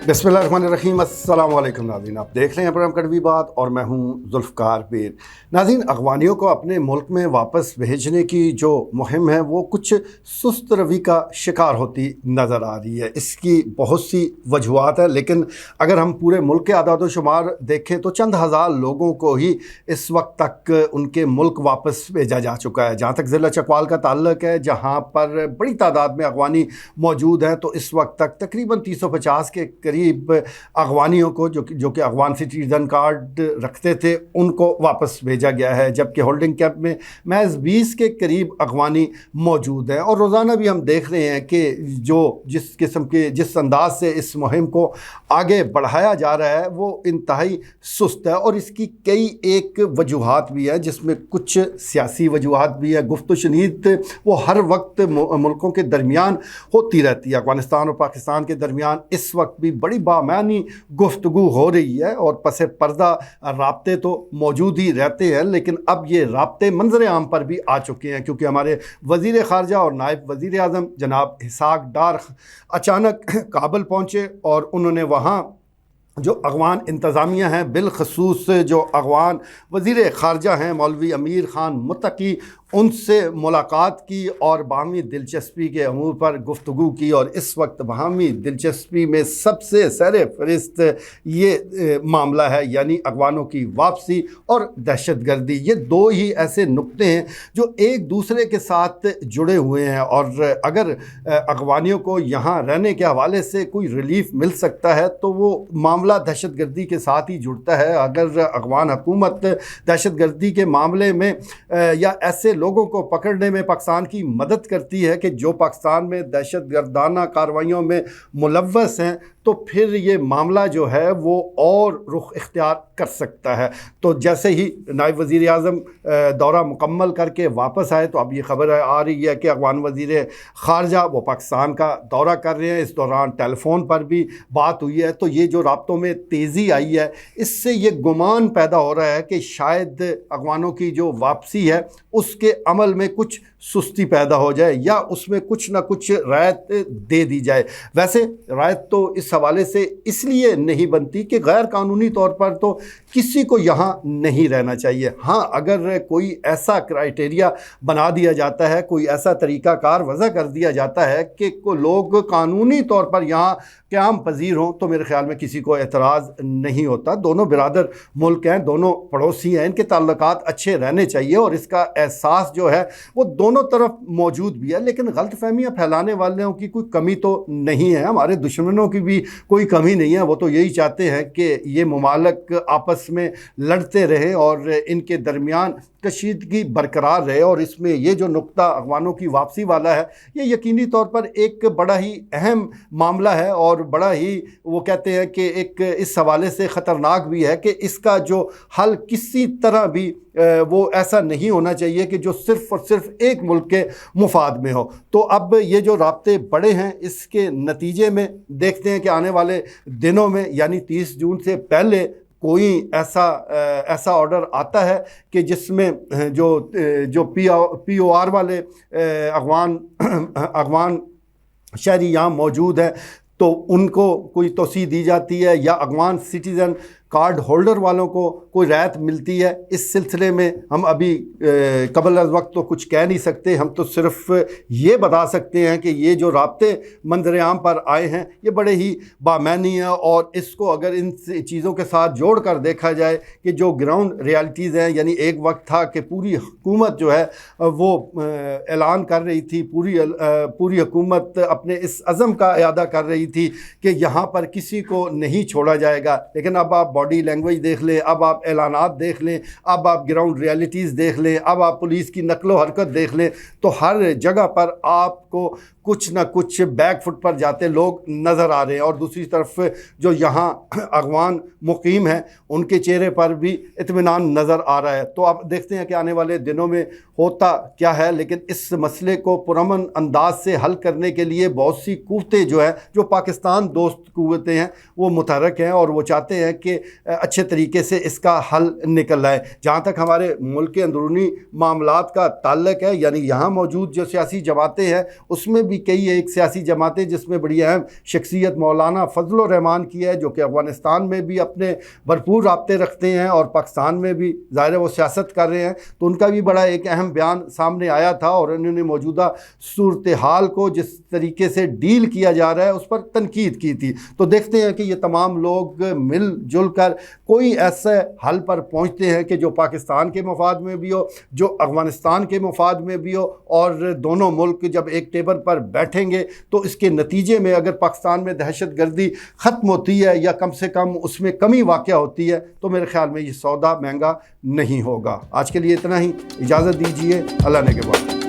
बिस्मिल्लाहिर्रहमानिर्रहीम। अस्सलाम वालेकुम नाज़रीन, आप देख रहे हैं प्रोग्राम कड़वी बात और मैं हूं जुल्फ़कार पीर। नाज़रीन, अफ़गानियों को अपने मुल्क में वापस भेजने की जो मुहिम है वो कुछ सुस्त रवि का शिकार होती नज़र आ रही है। इसकी बहुत सी वजूहात हैं, लेकिन अगर हम पूरे मुल्क के आदाद व शुमार देखें तो चंद हज़ार लोगों को ही इस वक्त तक उनके मुल्क वापस भेजा जा चुका है। जहाँ तक ज़िला चकवाल का ताल्लुक है, जहाँ पर बड़ी तादाद में अफ़गानी मौजूद हैं, तो इस वक्त तक तकरीबन 350 के करीब अफ़गानियों को जो कि अफ़गान सिटीज़न कार्ड रखते थे उनको वापस भेजा गया है, जबकि होल्डिंग कैंप में महज 20 के करीब अफ़गानी मौजूद हैं। और रोज़ाना भी हम देख रहे हैं कि जिस अंदाज से इस मुहिम को आगे बढ़ाया जा रहा है वो इंतहाई सुस्त है। और इसकी कई एक वजूहात भी है, जिसमें कुछ सियासी वजूहात भी है। गुफ्त शनीद वो हर वक्त मुल्कों के दरमियान होती रहती है। अफ़गानिस्तान और पाकिस्तान के दरमियान इस वक्त भी बड़ी बामानी गुफ्तगू हो रही है और पसे पर्दा राब्ते तो मौजूद ही रहते हैं, लेकिन अब ये राब्ते मंजर आम पर भी आ चुके हैं, क्योंकि हमारे वज़ीर ख़ारजा और नायब वज़ीर आज़म जनाब इसहाक़ डार अचानक काबुल पहुँचे और उन्होंने वहाँ जो अफ़गान इंतज़ामिया हैं, बिलखसूस जो अफ़गान वज़ीर ख़ारजा हैं मौलवी अमीर ख़ान मुत्तकी, उनसे मुलाकात की और बाहमी दिलचस्पी के अमूर पर गुफ्तगू की। और इस वक्त बाहमी दिलचस्पी में सबसे सरे फ़हरिस्त ये मामला है, यानी अफ़गानों की वापसी और दहशतगर्दी। ये दो ही ऐसे नुक्ते हैं जो एक दूसरे के साथ जुड़े हुए हैं, और अगर अफ़गानियों को यहाँ रहने के हवाले से कोई रिलीफ मिल सकता है तो वो मामला दहशतगर्दी के साथ ही जुड़ता है। अगर अफ़गान हुकूमत दहशतगर्दी के मामले में या ऐसे लोगों को पकड़ने में पाकिस्तान की मदद करती है कि जो पाकिस्तान में दहशतगर्दाना कार्रवाइयों में मुलव्वस हैं, तो फिर ये मामला जो है वो और रुख इख्तियार कर सकता है। तो जैसे ही नायब वज़ीर आज़म दौरा मुकम्मल करके वापस आए, तो अब ये खबर आ रही है कि अफ़गान वज़ीर ख़ारजा वो पाकिस्तान का दौरा कर रहे हैं। इस दौरान टेलीफोन पर भी बात हुई है। तो ये जो राब्तों में तेज़ी आई है, इससे ये गुमान पैदा हो रहा है कि शायद अफ़गानों की जो वापसी है उसके अमल में कुछ सुस्ती पैदा हो जाए या उसमें कुछ ना कुछ रायत दे दी जाए। वैसे रायत तो इस हवाले से इसलिए नहीं बनती कि गैर कानूनी तौर पर तो किसी को यहाँ नहीं रहना चाहिए। हाँ, अगर कोई ऐसा क्राइटेरिया बना दिया जाता है, कोई ऐसा तरीक़ाकार वज़ा कर दिया जाता है कि लोग कानूनी तौर पर यहाँ क़याम पजीर हों, तो मेरे ख़्याल में किसी को एतराज़ नहीं होता। दोनों बिरादर मुल्क हैं, दोनों पड़ोसी हैं, इनके ताल्लुकात अच्छे रहने चाहिए और इसका एहसास जो है वो दोनों तरफ मौजूद भी है। लेकिन गलतफहमियाँ फैलाने वालों की कोई कमी तो नहीं है, हमारे दुश्मनों की भी कोई कमी नहीं है। वो तो यही चाहते हैं कि ये ममालिक आपस में लड़ते रहे और इनके दरमियान कशीदगी बरकरार रहे। और इसमें ये जो नुक्ता अफ़गानों की वापसी वाला है, ये यकीनी तौर पर एक बड़ा ही अहम मामला है और बड़ा ही वो कहते हैं कि एक इस हवाले से ख़तरनाक भी है कि इसका जो हल किसी तरह भी वो ऐसा नहीं होना चाहिए कि जो सिर्फ़ और सिर्फ एक मुल्क के मुफाद में हो। तो अब ये जो राब्ते बड़े हैं, इसके नतीजे में देखते हैं कि आने वाले दिनों में यानी 30 जून से पहले कोई ऐसा ऑर्डर आता है कि जिसमें जो POR वाले अफ़गान शहरी यहाँ मौजूद हैं तो उनको कोई तोसी दी जाती है, या अफ़गान सिटीज़न कार्ड होल्डर वालों को कोई रायत मिलती है। इस सिलसिले में हम अभी कबल अज़ वक्त तो कुछ कह नहीं सकते। हम तो सिर्फ़ ये बता सकते हैं कि ये जो राब्ते मंजर आम पर आए हैं ये बड़े ही बामानी हैं, और इसको अगर इन चीज़ों के साथ जोड़ कर देखा जाए कि जो ग्राउंड रियलिटीज़ हैं, यानी एक वक्त था कि पूरी हुकूमत जो है वो ऐलान कर रही थी, पूरी हुकूमत अपने इस अज़म का इरादा कर रही थी कि यहाँ पर किसी को नहीं छोड़ा जाएगा। लेकिन अब आप बॉडी लैंग्वेज देख लें, अब आप ऐलानात देख लें, अब आप ग्राउंड रियलिटीज़ देख लें, अब आप पुलिस की नकलो हरकत देख लें, तो हर जगह पर आपको कुछ ना कुछ बैक फुट पर जाते लोग नज़र आ रहे हैं। और दूसरी तरफ जो यहाँ अफ़गान मुकीम हैं उनके चेहरे पर भी इत्मीनान नज़र आ रहा है। तो आप देखते हैं कि आने वाले दिनों में होता क्या है। लेकिन इस मसले को पुरअमन अंदाज से हल करने के लिए बहुत सी कुव्वतें जो है, जो पाकिस्तान दोस्त कुव्वतें हैं, वो मुतहरक हैं और वो चाहते हैं कि अच्छे तरीके से इसका हल निकल आए। जहाँ तक हमारे मुल्क के अंदरूनी मामलात का ताल्लुक है, यानी यहाँ मौजूद जो सियासी जमातें हैं उसमें بھی کئی ایک سیاسی جماعتیں جس میں بڑی اہم شخصیت مولانا فضل الرحمان کی ہے، جو کہ افغانستان میں بھی اپنے بھرپور رابطے رکھتے ہیں اور پاکستان میں بھی ظاہر ہے وہ سیاست کر رہے ہیں، تو ان کا بھی بڑا ایک اہم بیان سامنے آیا تھا اور انہوں نے موجودہ صورتحال کو جس طریقے سے ڈیل کیا جا رہا ہے اس پر تنقید کی تھی۔ تو دیکھتے ہیں کہ یہ تمام لوگ مل جل کر کوئی ایسے حل پر پہنچتے ہیں کہ جو پاکستان کے مفاد میں بھی ہو، جو افغانستان کے مفاد میں بھی ہو، اور دونوں ملک جب ایک ٹیبل پر بیٹھیں گے تو اس کے نتیجے میں اگر پاکستان میں دہشت گردی ختم ہوتی ہے یا کم سے کم اس میں کمی واقع ہوتی ہے تو میرے خیال میں یہ سودا مہنگا نہیں ہوگا۔ آج کے لیے اتنا ہی، اجازت دیجیے، اللہ نے کے بعد۔